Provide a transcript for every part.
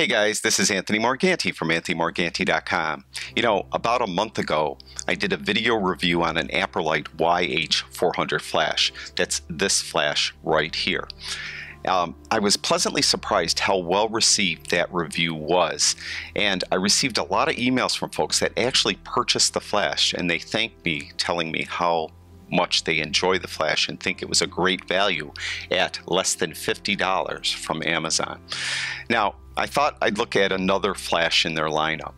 Hey guys, this is Anthony Morganti from AnthonyMorganti.com. You know, about a month ago, I did a video review on an Aperlite YH700 flash. That's this flash right here. I was pleasantly surprised how well received that review was, and I received a lot of emails from folks that actually purchased the flash, and they thanked me, telling me how much they enjoy the flash and think it was a great value at less than $50 from Amazon. Now, I thought I'd look at another flash in their lineup.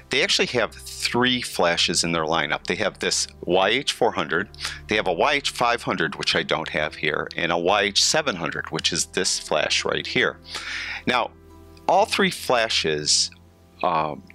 They actually have three flashes in their lineup. They have this YH400, they have a YH500, which I don't have here, and a YH700, which is this flash right here. Now, all three flashes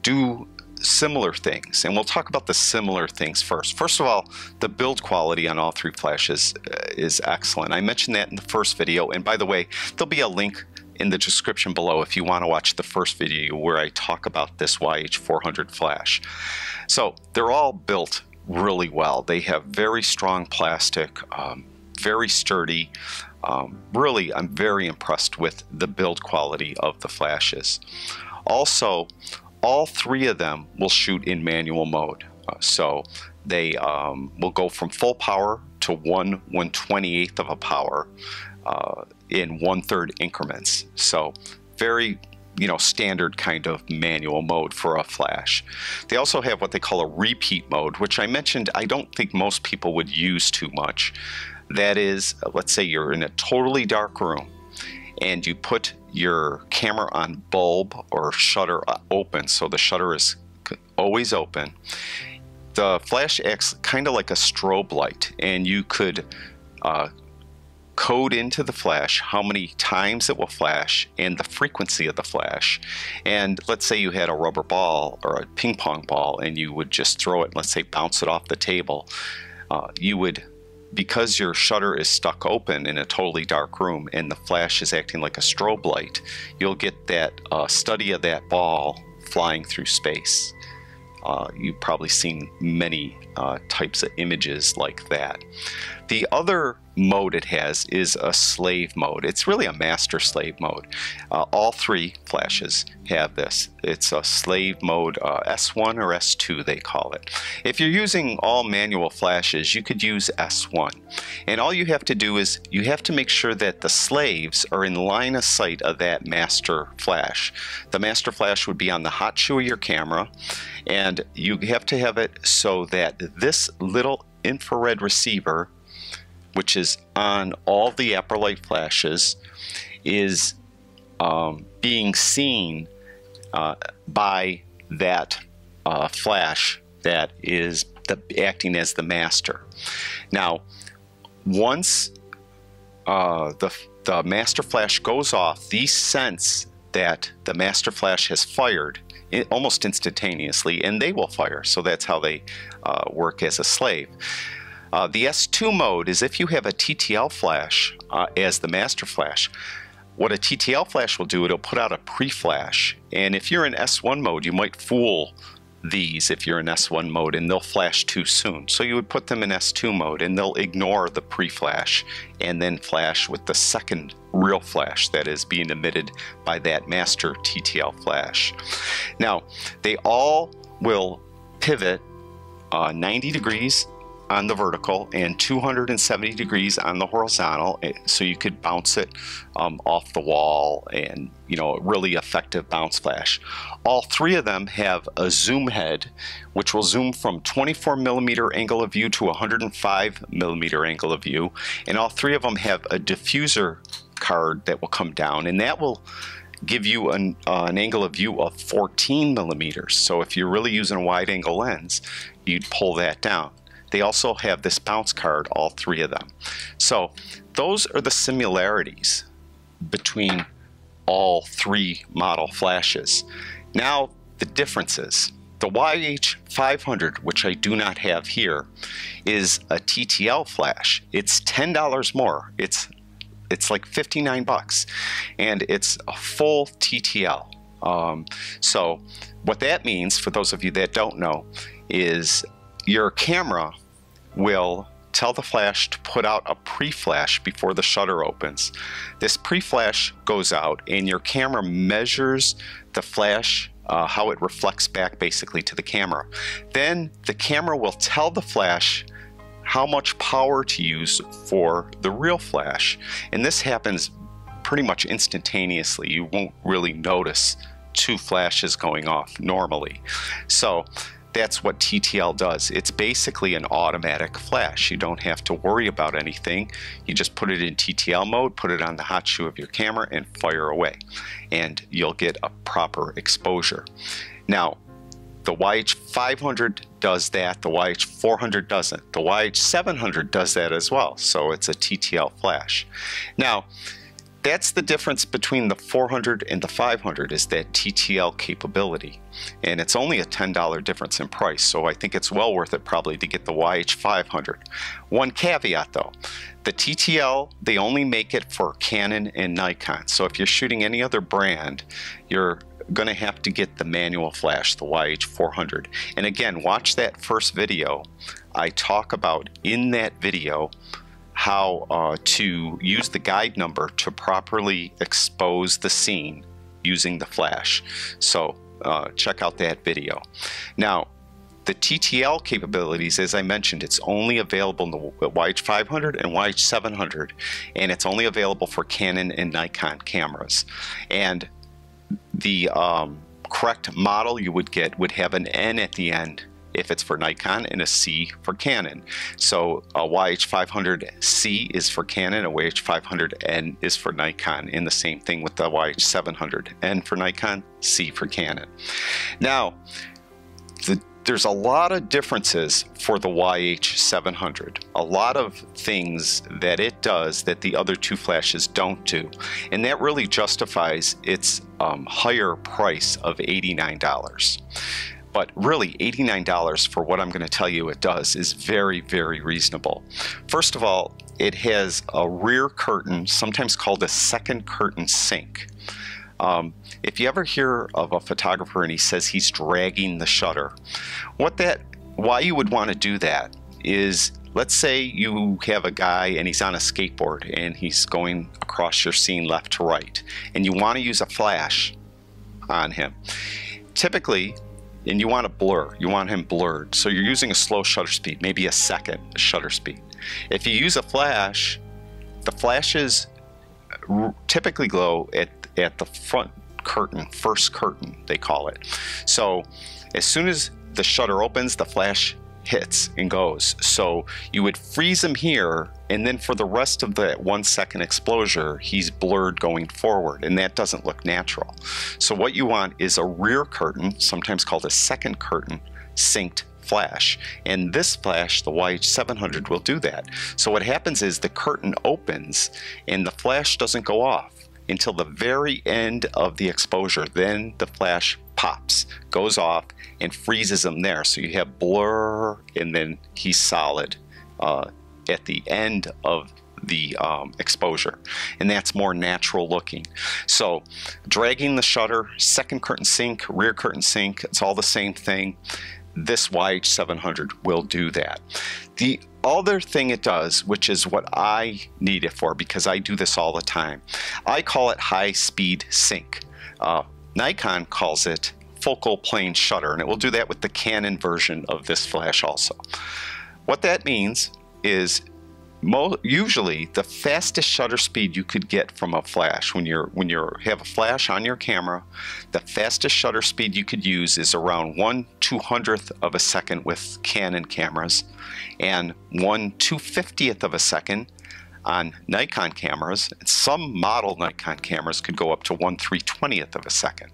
do similar things, and we'll talk about the similar things first. First of all, the build quality on all three flashes is excellent. I mentioned that in the first video, and by the way, there'll be a link in the description below if you want to watch the first video where I talk about this YH400 flash. So they're all built really well. They have very strong plastic, very sturdy. Really, I'm very impressed with the build quality of the flashes. Also, all three of them will shoot in manual mode. So they will go from full power to 1/128th of a power in 1/3 increments. So very, standard kind of manual mode for a flash. They also have what they call a repeat mode, which I mentioned I don't think most people would use too much. That is, let's say you're in a totally dark room and you put your camera on bulb or shutter open, so the shutter is always open. The flash acts kind of like a strobe light, and you could code into the flash how many times it will flash and the frequency of the flash. And let's say you had a rubber ball or a ping pong ball and you would just throw it, let's say bounce it off the table, you would, because your shutter is stuck open in a totally dark room and the flash is acting like a strobe light, you'll get that study of that ball flying through space. You've probably seen many types of images like that. The other mode it has is a slave mode. It's really a master slave mode. All three flashes have this. It's a slave mode, S1 or S2 they call it. If you're using all manual flashes, you could use S1. And all you have to do is you have to make sure that the slaves are in line of sight of that master flash. The master flash would be on the hot shoe of your camera, and you have to have it so that this little infrared receiver, which is on all the Aperlite flashes, is being seen by that flash that is acting as the master. Now, once the master flash goes off, these sense that the master flash has fired almost instantaneously, and they will fire. So that's how they work as a slave. The S2 mode is if you have a TTL flash as the master flash. What a TTL flash will do, it'll put out a pre-flash. And if you're in S1 mode, you might fool these if you're in S1 mode, and they'll flash too soon. So you would put them in S2 mode and they'll ignore the pre-flash and then flash with the second real flash that is being emitted by that master TTL flash. Now, they all will pivot 90 degrees on the vertical and 270 degrees on the horizontal, so you could bounce it off the wall, and a really effective bounce flash. All three of them have a zoom head, which will zoom from 24mm angle of view to 105mm angle of view, and all three of them have a diffuser card that will come down, and that will give you an angle of view of 14mm. So if you're really using a wide angle lens, you'd pull that down. They also have this bounce card, all three of them. So those are the similarities between all three model flashes. Now the differences. The YH500, which I do not have here, is a TTL flash. It's $10 more. It's like 59 bucks, and it's a full TTL. So what that means, for those of you that don't know, is your camera will tell the flash to put out a pre-flash before the shutter opens. This pre-flash goes out and your camera measures the flash, how it reflects back basically to the camera. Then the camera will tell the flash how much power to use for the real flash. And this happens pretty much instantaneously. You won't really notice two flashes going off normally. So that's what TTL does. It's basically an automatic flash. You don't have to worry about anything. You just put it in TTL mode, put it on the hot shoe of your camera, and fire away. And you'll get a proper exposure. Now, the YH500 does that. The YH400 doesn't. The YH700 does that as well. So it's a TTL flash. Now, that's the difference between the 400 and the 500, is that TTL capability. And it's only a $10 difference in price, so I think it's well worth it probably to get the YH500. One caveat though, the TTL, they only make it for Canon and Nikon. So if you're shooting any other brand, you're going to have to get the manual flash, the YH400. And again, watch that first video. I talk about in that video how to use the guide number to properly expose the scene using the flash. So check out that video. Now, the TTL capabilities, as I mentioned, it's only available in the YH500 and YH700, and it's only available for Canon and Nikon cameras. And the correct model you would get would have an N at the end if it's for Nikon, and a C for Canon. So a YH500C is for Canon, a YH500N is for Nikon, and the same thing with the YH700. N for Nikon, C for Canon. Now, there's a lot of differences for the YH700. A lot of things that it does that the other two flashes don't do. And that really justifies its higher price of $89. But really, $89 for what I'm going to tell you it does is very, very reasonable. First of all, it has a rear curtain, sometimes called a second curtain sync. If you ever hear of a photographer and he says he's dragging the shutter, why you would want to do that is, let's say you have a guy and he's on a skateboard and he's going across your scene left to right, and you want to use a flash on him. Typically, and you want to blur, you want him blurred, so you're using a slow shutter speed, maybe a second shutter speed. If you use a flash, the flashes typically glow at the front curtain, first curtain they call it. So as soon as the shutter opens, the flash hits and goes. So you would freeze him here, and then for the rest of the 1 second exposure, he's blurred going forward, and that doesn't look natural. So what you want is a rear curtain, sometimes called a second curtain, synced flash. And this flash, the YH700, will do that. So what happens is the curtain opens and the flash doesn't go off until the very end of the exposure. Then the flash pops, goes off, and freezes him there. So you have blur, and then he's solid at the end of the exposure. And that's more natural looking. So dragging the shutter, second curtain sync, rear curtain sync, it's all the same thing. This YH700 will do that. The other thing it does, which is what I need it for because I do this all the time, I call it high speed sync. Nikon calls it focal plane shutter, and it will do that with the Canon version of this flash also. What that means is usually the fastest shutter speed you could get from a flash, when you have a flash on your camera, the fastest shutter speed you could use is around 1/200th of a second with Canon cameras, and 1/250th of a second on Nikon cameras. Some model Nikon cameras could go up to 1/320th of a second.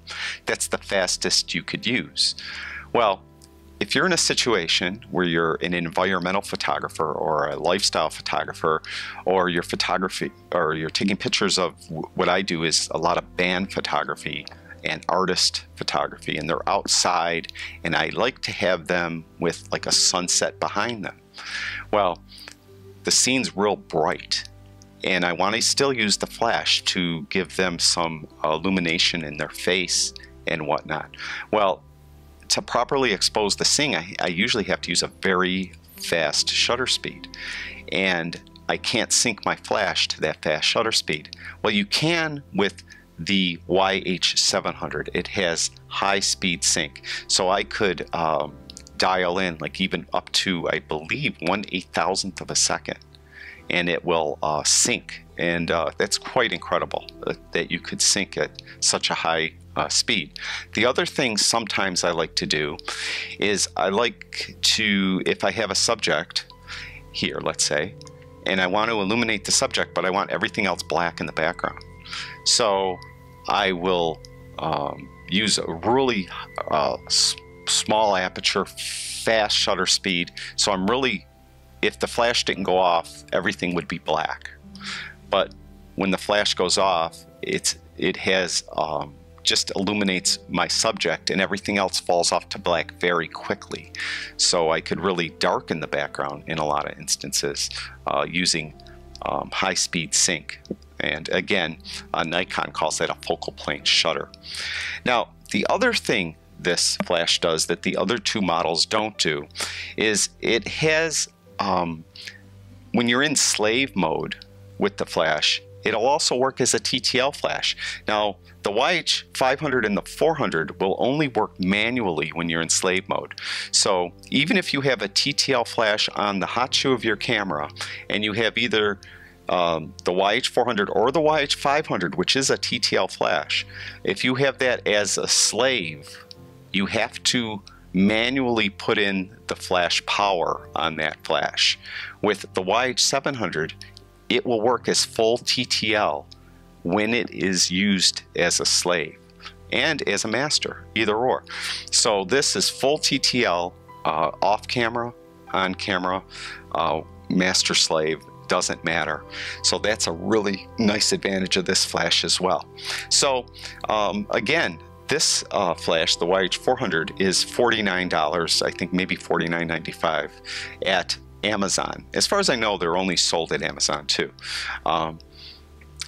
That's the fastest you could use. Well, if you're in a situation where you're an environmental photographer or a lifestyle photographer, or you're taking pictures of, what I do is a lot of band photography and artist photography, and they're outside, and I like to have them with like a sunset behind them. Well, the scene's real bright, and I want to still use the flash to give them some illumination in their face and whatnot. Well, to properly expose the scene, I usually have to use a very fast shutter speed, and I can't sync my flash to that fast shutter speed. Well, you can with the YH700. It has high speed sync, so I could dial in like even up to, I believe, 1/8000th of a second, and it will sync, and that's quite incredible that you could sync at such a high speed. The other thing sometimes I like to do is I like to, if I have a subject here, let's say, and I want to illuminate the subject, but I want everything else black in the background. So I will use a really small aperture, fast shutter speed. So I'm really, if the flash didn't go off, everything would be black. But when the flash goes off, it has just illuminates my subject, and everything else falls off to black very quickly. So I could really darken the background in a lot of instances using high-speed sync. And again, Nikon calls that a focal plane shutter. Now, the other thing this flash does that the other two models don't do is it has, when you're in slave mode with the flash, it'll also work as a TTL flash. Now, the YH500 and the 400 will only work manually when you're in slave mode. So even if you have a TTL flash on the hot shoe of your camera, and you have either the YH400 or the YH500, which is a TTL flash, if you have that as a slave, you have to manually put in the flash power on that flash. With the YH700, it will work as full TTL when it is used as a slave and as a master, either or. So this is full TTL, off camera, on camera, master slave, doesn't matter. So that's a really nice advantage of this flash as well. So again, this flash, the YH400, is $49, I think maybe $49.95 at Amazon. As far as I know, they're only sold at Amazon too.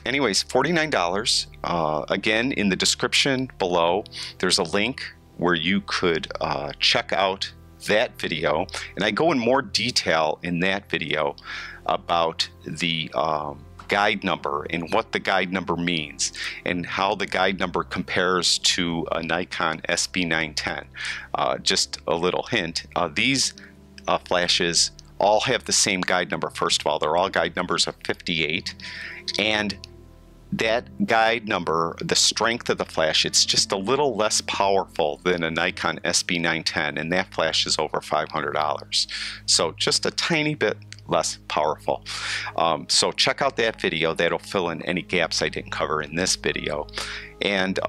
Anyways, $49. Again, in the description below, there's a link where you could check out that video, and I go in more detail in that video about the guide number and what the guide number means and how the guide number compares to a Nikon SB910. Just a little hint, these flashes all have the same guide number. First of all, they're all guide numbers of 58, and that guide number, the strength of the flash, it's just a little less powerful than a Nikon SB910, and that flash is over $500. So just a tiny bit less powerful. So check out that video. That'll fill in any gaps I didn't cover in this video. And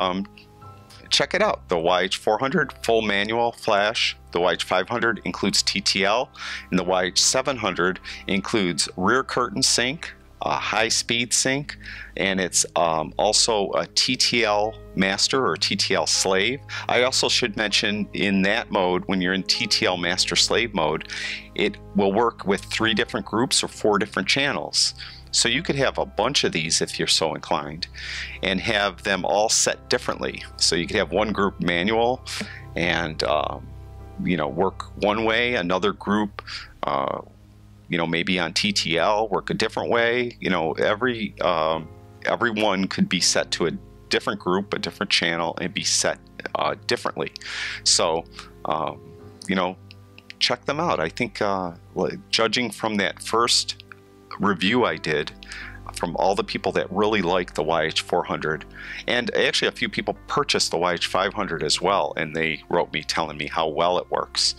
check it out. The YH400 full manual flash, the YH500 includes TTL, and the YH700 includes rear curtain sync, high speed sync, and it's also a TTL master or TTL slave. I also should mention, in that mode, when you're in TTL master slave mode, it will work with 3 different groups or 4 different channels. So you could have a bunch of these if you're so inclined, and have them all set differently. So you could have one group manual and you know, work one way, another group you know, maybe on TTL work a different way. You know, every one could be set to a different group, a different channel, and be set differently. So you know, check them out. I think judging from that first review I did, from all the people that really like the YH400, and actually a few people purchased the YH500 as well, and they wrote me telling me how well it works.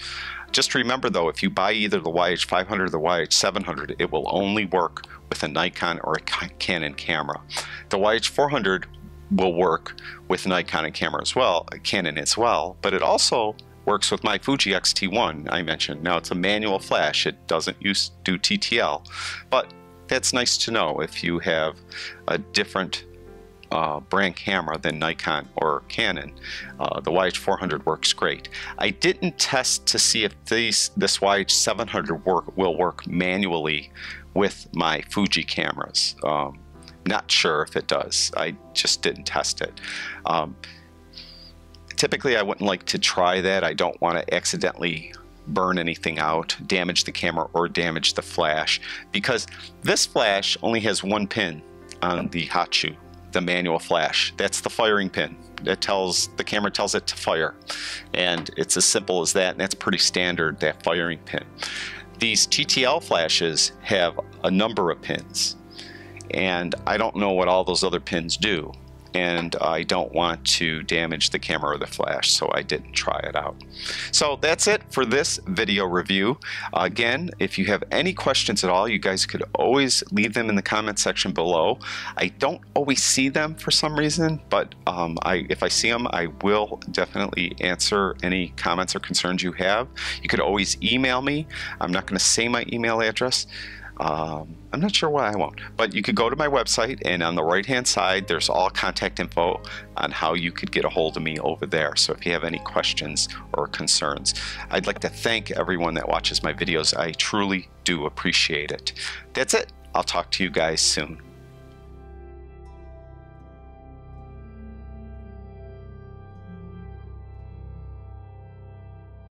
Just remember though, if you buy either the YH500 or the YH700, it will only work with a Nikon or a Canon camera. The YH400 will work with Nikon and camera as well, Canon as well, but it also works with my Fuji X-T1 I mentioned. Now it's a manual flash, it doesn't do TTL, but that's nice to know if you have a different brand camera than Nikon or Canon. The YH400 works great. I didn't test to see if this YH700 will work manually with my Fuji cameras. Not sure if it does. I just didn't test it. Typically I wouldn't like to try that. I don't want to accidentally burn anything out, damage the camera, or damage the flash, because this flash only has one pin on the hot shoe, the manual flash. That's the firing pin. It tells the camera tells it to fire, and it's as simple as that, and that's pretty standard, that firing pin. These TTL flashes have a number of pins, and I don't know what all those other pins do, and I don't want to damage the camera or the flash, so I didn't try it out. So that's it for this video review. Again, if you have any questions at all, you guys could always leave them in the comment section below. I don't always see them for some reason, but if I see them, I will definitely answer any comments or concerns you have. You could always email me. I'm not going to say my email address. I'm not sure why I won't, but you could go to my website, and on the right hand side there's all contact info on how you could get a hold of me over there. So if you have any questions or concerns, I'd like to thank everyone that watches my videos. I truly do appreciate it. That's it. I'll talk to you guys soon.